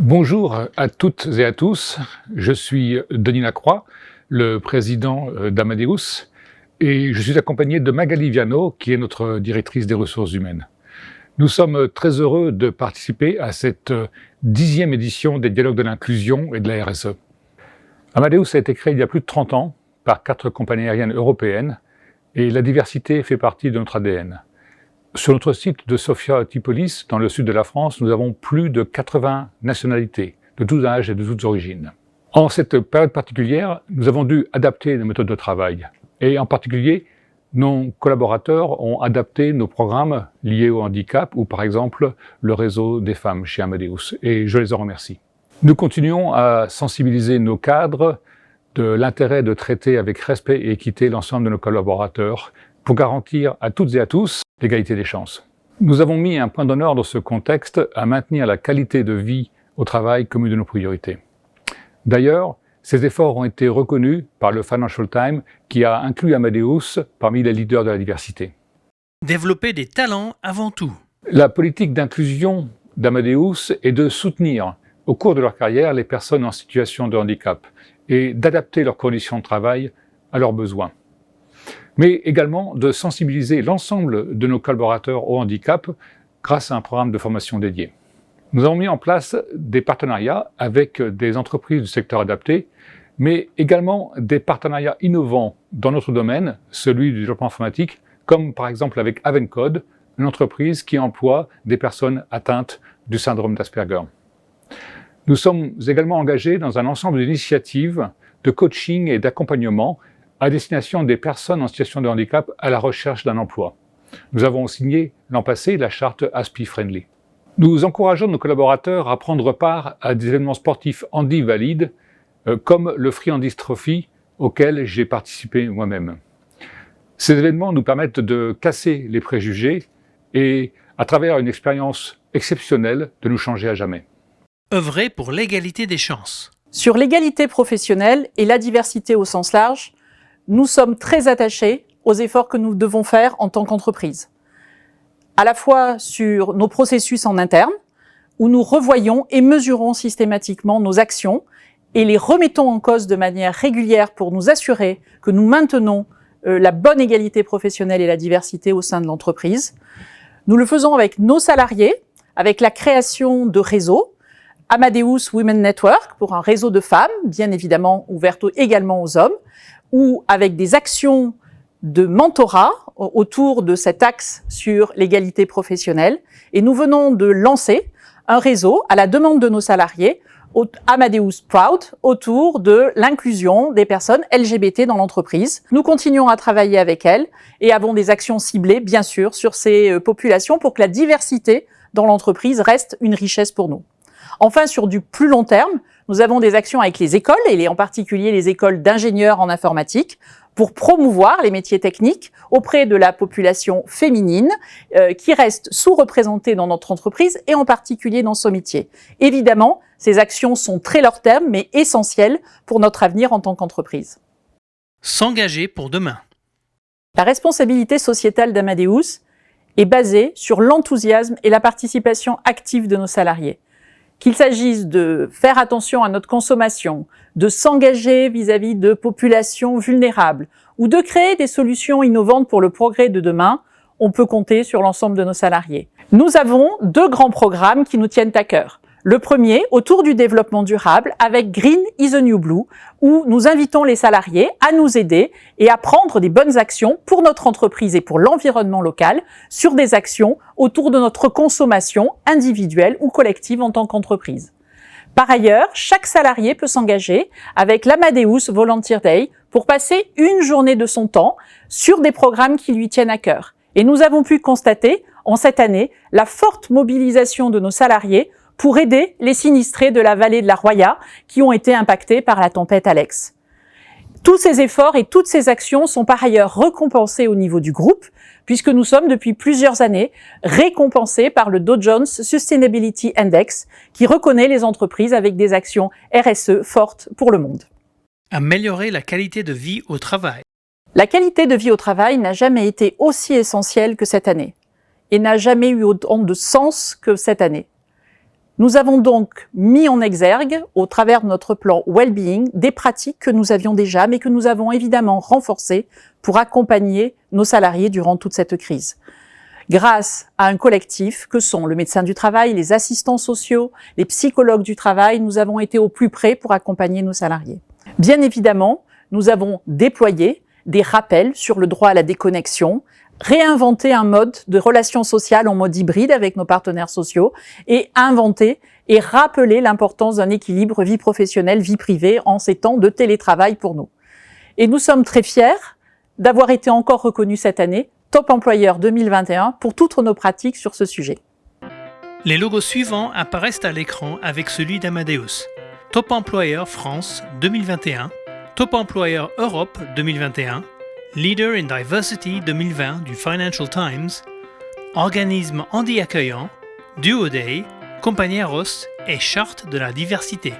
Bonjour à toutes et à tous, je suis Denis Lacroix, le président d'Amadeus, et je suis accompagné de Magali Viano, qui est notre directrice des ressources humaines. Nous sommes très heureux de participer à cette 10e édition des Dialogues de l'inclusion et de la RSE. Amadeus a été créé il y a plus de 30 ans par 4 compagnies aériennes européennes, et la diversité fait partie de notre ADN. Sur notre site de Sophia Antipolis, dans le sud de la France, nous avons plus de 80 nationalités, de tous âges et de toutes origines. En cette période particulière, nous avons dû adapter nos méthodes de travail. Et en particulier, nos collaborateurs ont adapté nos programmes liés au handicap ou par exemple le réseau des femmes chez Amadeus. Et je les en remercie. Nous continuons à sensibiliser nos cadres de l'intérêt de traiter avec respect et équité l'ensemble de nos collaborateurs pour garantir à toutes et à tous l'égalité des chances. Nous avons mis un point d'honneur dans ce contexte à maintenir la qualité de vie au travail comme une de nos priorités. D'ailleurs, ces efforts ont été reconnus par le Financial Times qui a inclus Amadeus parmi les leaders de la diversité. Développer des talents avant tout. La politique d'inclusion d'Amadeus est de soutenir au cours de leur carrière les personnes en situation de handicap et d'adapter leurs conditions de travail à leurs besoins, mais également de sensibiliser l'ensemble de nos collaborateurs au handicap grâce à un programme de formation dédié. Nous avons mis en place des partenariats avec des entreprises du secteur adapté, mais également des partenariats innovants dans notre domaine, celui du développement informatique, comme par exemple avec Avencode, une entreprise qui emploie des personnes atteintes du syndrome d'Asperger. Nous sommes également engagés dans un ensemble d'initiatives de coaching et d'accompagnement à destination des personnes en situation de handicap à la recherche d'un emploi. Nous avons signé l'an passé la charte ASPI Friendly. Nous encourageons nos collaborateurs à prendre part à des événements sportifs handi valides, comme le Free Handies Trophy, auquel j'ai participé moi-même. Ces événements nous permettent de casser les préjugés et, à travers une expérience exceptionnelle, de nous changer à jamais. Œuvrer pour l'égalité des chances. Sur l'égalité professionnelle et la diversité au sens large, nous sommes très attachés aux efforts que nous devons faire en tant qu'entreprise. À la fois sur nos processus en interne, où nous revoyons et mesurons systématiquement nos actions et les remettons en cause de manière régulière pour nous assurer que nous maintenons la bonne égalité professionnelle et la diversité au sein de l'entreprise. Nous le faisons avec nos salariés, avec la création de réseaux, Amadeus Women Network pour un réseau de femmes, bien évidemment ouvert également aux hommes, ou avec des actions de mentorat autour de cet axe sur l'égalité professionnelle. Et nous venons de lancer un réseau à la demande de nos salariés, Amadeus Proud, autour de l'inclusion des personnes LGBT dans l'entreprise. Nous continuons à travailler avec elles et avons des actions ciblées, bien sûr, sur ces populations pour que la diversité dans l'entreprise reste une richesse pour nous. Enfin, sur du plus long terme, nous avons des actions avec les écoles, et en particulier les écoles d'ingénieurs en informatique, pour promouvoir les métiers techniques auprès de la population féminine qui reste sous-représentée dans notre entreprise et en particulier dans ce métier. Évidemment, ces actions sont très long terme, mais essentielles pour notre avenir en tant qu'entreprise. S'engager pour demain. La responsabilité sociétale d'Amadeus est basée sur l'enthousiasme et la participation active de nos salariés. Qu'il s'agisse de faire attention à notre consommation, de s'engager vis-à-vis de populations vulnérables ou de créer des solutions innovantes pour le progrès de demain, on peut compter sur l'ensemble de nos salariés. Nous avons 2 grands programmes qui nous tiennent à cœur. Le premier, autour du développement durable, avec Green is the New Blue, où nous invitons les salariés à nous aider et à prendre des bonnes actions pour notre entreprise et pour l'environnement local sur des actions autour de notre consommation individuelle ou collective en tant qu'entreprise. Par ailleurs, chaque salarié peut s'engager avec l'Amadeus Volunteer Day pour passer une journée de son temps sur des programmes qui lui tiennent à cœur. Et nous avons pu constater, en cette année, la forte mobilisation de nos salariés pour aider les sinistrés de la vallée de la Roya qui ont été impactés par la tempête Alex. Tous ces efforts et toutes ces actions sont par ailleurs récompensés au niveau du groupe, puisque nous sommes depuis plusieurs années récompensés par le Dow Jones Sustainability Index, qui reconnaît les entreprises avec des actions RSE fortes pour le monde. Améliorer la qualité de vie au travail. La qualité de vie au travail n'a jamais été aussi essentielle que cette année, et n'a jamais eu autant de sens que cette année. Nous avons donc mis en exergue, au travers de notre plan Wellbeing, des pratiques que nous avions déjà, mais que nous avons évidemment renforcées pour accompagner nos salariés durant toute cette crise. Grâce à un collectif que sont le médecin du travail, les assistants sociaux, les psychologues du travail, nous avons été au plus près pour accompagner nos salariés. Bien évidemment, nous avons déployé des rappels sur le droit à la déconnexion, réinventé un mode de relations sociales en mode hybride avec nos partenaires sociaux et inventé et rappelé l'importance d'un équilibre vie professionnelle, vie privée en ces temps de télétravail pour nous. Et nous sommes très fiers d'avoir été encore reconnus cette année Top Employeur 2021 pour toutes nos pratiques sur ce sujet. Les logos suivants apparaissent à l'écran avec celui d'Amadeus. Top Employeur France 2021, Top Employeur Europe 2021, Leader in Diversity 2020 du Financial Times, Organisme Handi accueillant, Duo Day, Compañeros et Charte de la diversité.